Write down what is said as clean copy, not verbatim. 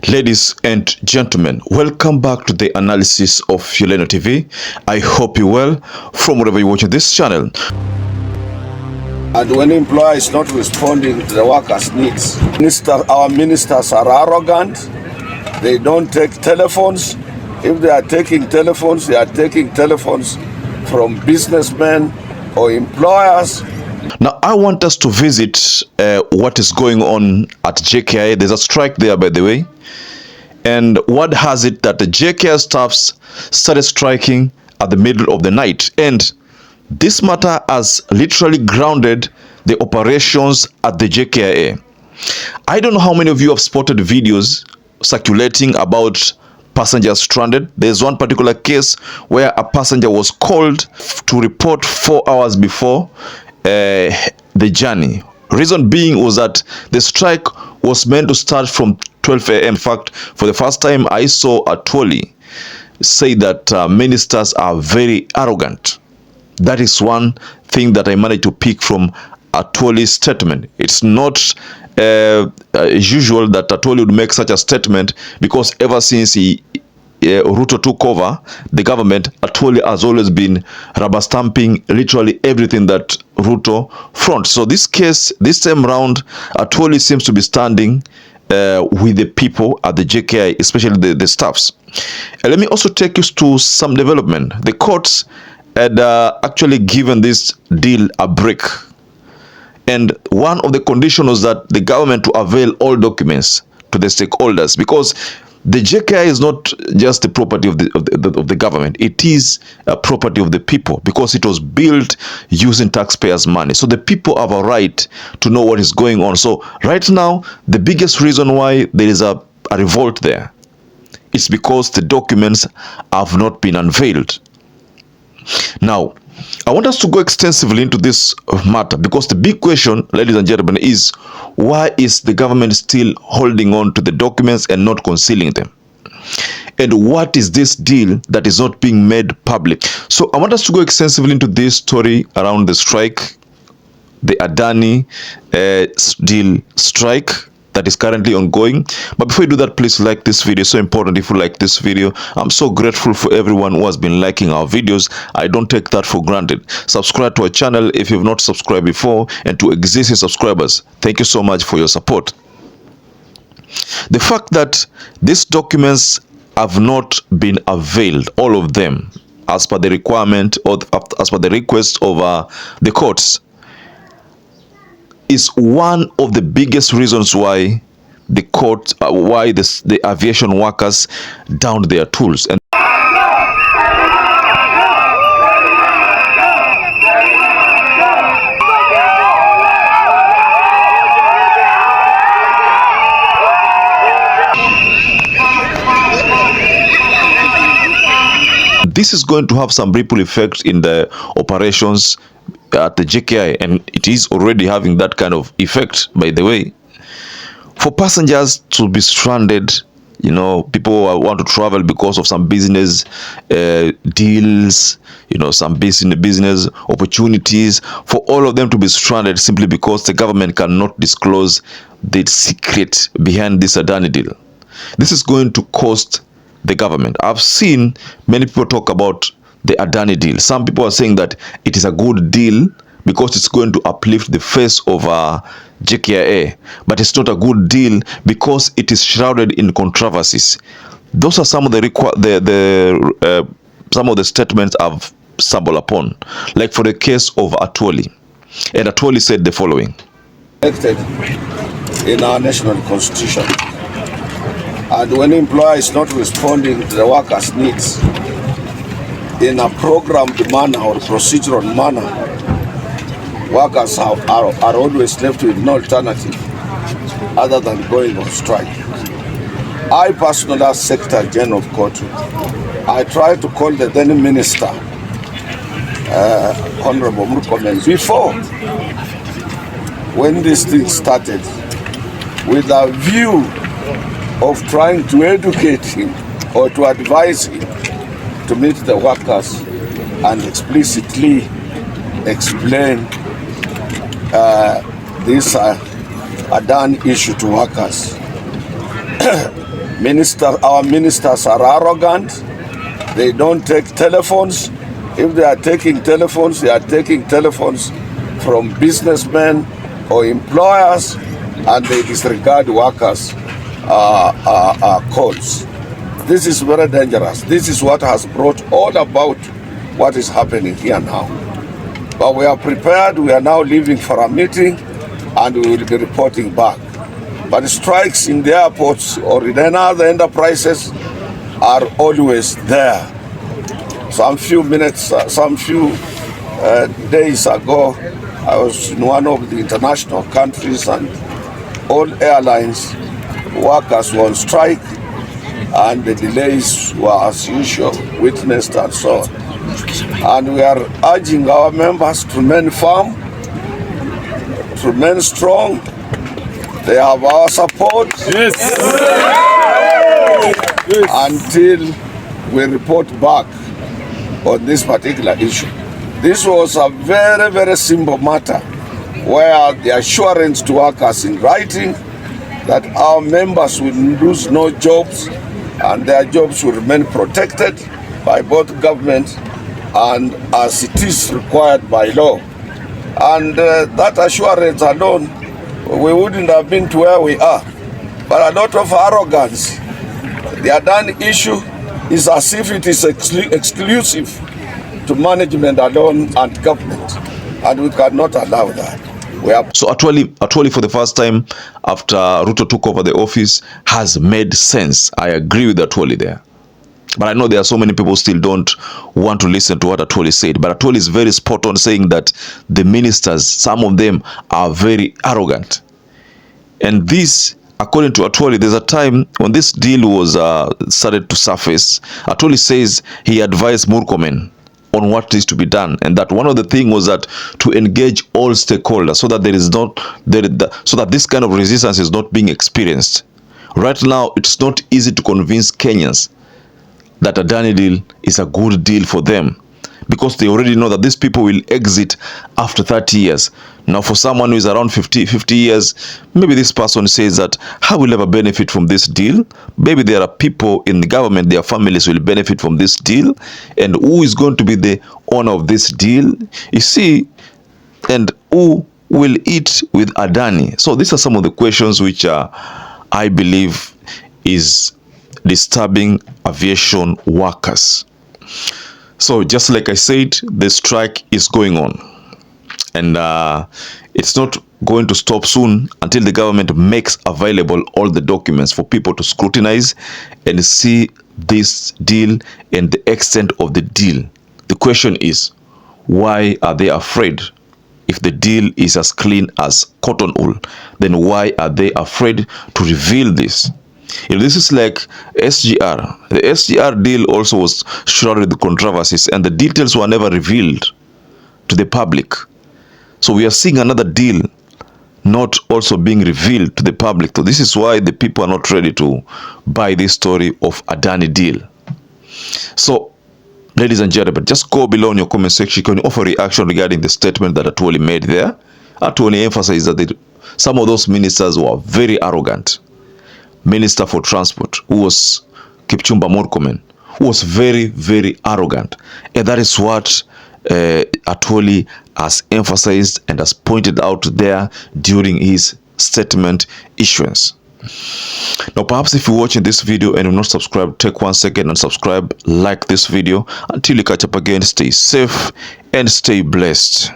Ladies and gentlemen, welcome back to the analysis of YOLENO TV. I hope you're well from wherever you're watching this channel. And when employer is not responding to the workers' needs, our ministers are arrogant. They don't take telephones. If they are taking telephones, they are taking telephones from businessmen or employers. Now, I want us to visit what is going on at JKIA. There's a strike there, by the way. And what has it that the JKIA staffs started striking at the middle of the night? And this matter has literally grounded the operations at the JKIA. I don't know how many of you have spotted videos circulating about passengers stranded. There's one particular case where a passenger was called to report 4 hours before the journey. Reason being was that the strike was meant to start from 12 a.m. In fact, for the first time I saw Atwoli say that ministers are very arrogant. That is one thing that I managed to pick from Atwoli's statement. It's not usual that Atwoli would make such a statement, because ever since Ruto took over the government, Atwoli has always been rubber stamping literally everything that Ruto fronts. So this case, this time round, Atwoli seems to be standing with the people at the JKI, especially the staffs. And let me also take you to some development. The courts had actually given this deal a break. And one of the conditions was that the government to avail all documents to the stakeholders, because the JKIA is not just the property of the government. It is a property of the people, because it was built using taxpayers' money. So the people have a right to know what is going on. So right now, the biggest reason why there is a revolt there is because the documents have not been unveiled. Now, I want us to go extensively into this matter, because the big question, ladies and gentlemen, is why is the government still holding on to the documents and not concealing them? And what is this deal that is not being made public? So I want us to go extensively into this story around the strike, the ADANI deal strike that is currently ongoing. But before you do that, please like this video. It's so important. If you like this video, I'm so grateful for everyone who has been liking our videos. I don't take that for granted. Subscribe to our channel if you've not subscribed before, and to existing subscribers, thank you so much for your support. The fact that these documents have not been availed, all of them, as per the requirement or as per the request of the courts, is one of the biggest reasons why the court, why the aviation workers downed their tools. And this is going to have some ripple effect in the operations at the JKI, and it is already having that kind of effect, by the way. For passengers to be stranded, you know, people want to travel because of some business deals, you know, some business opportunities, for all of them to be stranded simply because the government cannot disclose the secret behind this ADANI deal. This is going to cost the government. I've seen many people talk about the ADANI deal. Some people are saying that it is a good deal because it's going to uplift the face of JKIA, but it's not a good deal because it is shrouded in controversies. Those are some of some of the statements I've stumbled upon, like for the case of Atwoli. And Atwoli said the following: in our national constitution, and when employer is not responding to the workers' needs in a programmed manner or procedural manner, workers are always left with no alternative other than going on strike. I personally, as Secretary General of Court, I tried to call the then Minister, Honorable MURKOMEM, before, when this thing started, with a view of trying to educate him or to advise him to meet the workers and explicitly explain this ADANI issue to workers. Our ministers are arrogant. They don't take telephones. If they are taking telephones, they are taking telephones from businessmen or employers, and they disregard workers' calls. This is very dangerous. This is what has brought all about what is happening here now. But we are prepared. We are now leaving for a meeting, and we will be reporting back. But strikes in the airports or in any other enterprises are always there. Some few days ago, I was in one of the international countries, and all airlines workers were on strike, and the delays were as usual witnessed and so on. And we are urging our members to remain firm, to remain strong. They have our support. Yes. Until we report back on this particular issue. This was a very, very simple matter where the assurance to workers in writing that our members will lose no jobs and their jobs will remain protected by both government and as it is required by law. And that assurance alone, we wouldn't have been to where we are. But a lot of arrogance. The ADANI issue is as if it is exclusive to management alone and government, and we cannot allow that. So Atwoli for the first time after Ruto took over the office has made sense. I agree with Atwoli there. But I know there are so many people still don't want to listen to what Atwoli said. But Atwoli is very spot on saying that the ministers, some of them are very arrogant. And this, according to Atwoli, there's a time when this deal was started to surface. Atwoli says he advised MURKOMEM on what is to be done, and that one of the things was that to engage all stakeholders so that so that this kind of resistance is not being experienced. Right now, it's not easy to convince Kenyans that a ADANI deal is a good deal for them, because they already know that these people will exit after 30 years. Now, for someone who is around 50 years, maybe this person says that, how will ever benefit from this deal? Maybe there are people in the government, their families will benefit from this deal. And who is going to be the owner of this deal? You see, and who will eat with ADANI? So these are some of the questions which I believe is disturbing aviation workers. So just like I said, the strike is going on, and it's not going to stop soon until the government makes available all the documents for people to scrutinize and see this deal and the extent of the deal. The question is, why are they afraid? If the deal is as clean as cotton wool, then why are they afraid to reveal this? If this is like SGR, the SGR deal also was shrouded with controversies, and the details were never revealed to the public. So we are seeing another deal not also being revealed to the public. So this is why the people are not ready to buy this story of ADANI deal. So, ladies and gentlemen, just go below in your comment section. You can offer reaction regarding the statement that Atwoli made there. Atwoli emphasized that some of those ministers were very arrogant. Minister for Transport, who was Kipchumba Murkomen, who was very, very arrogant. And that is what Atwoli has emphasized and has pointed out there during his statement issuance. Now, perhaps if you're watching this video and you're not subscribed, take 1 second and subscribe, like this video. Until you catch up again, stay safe and stay blessed.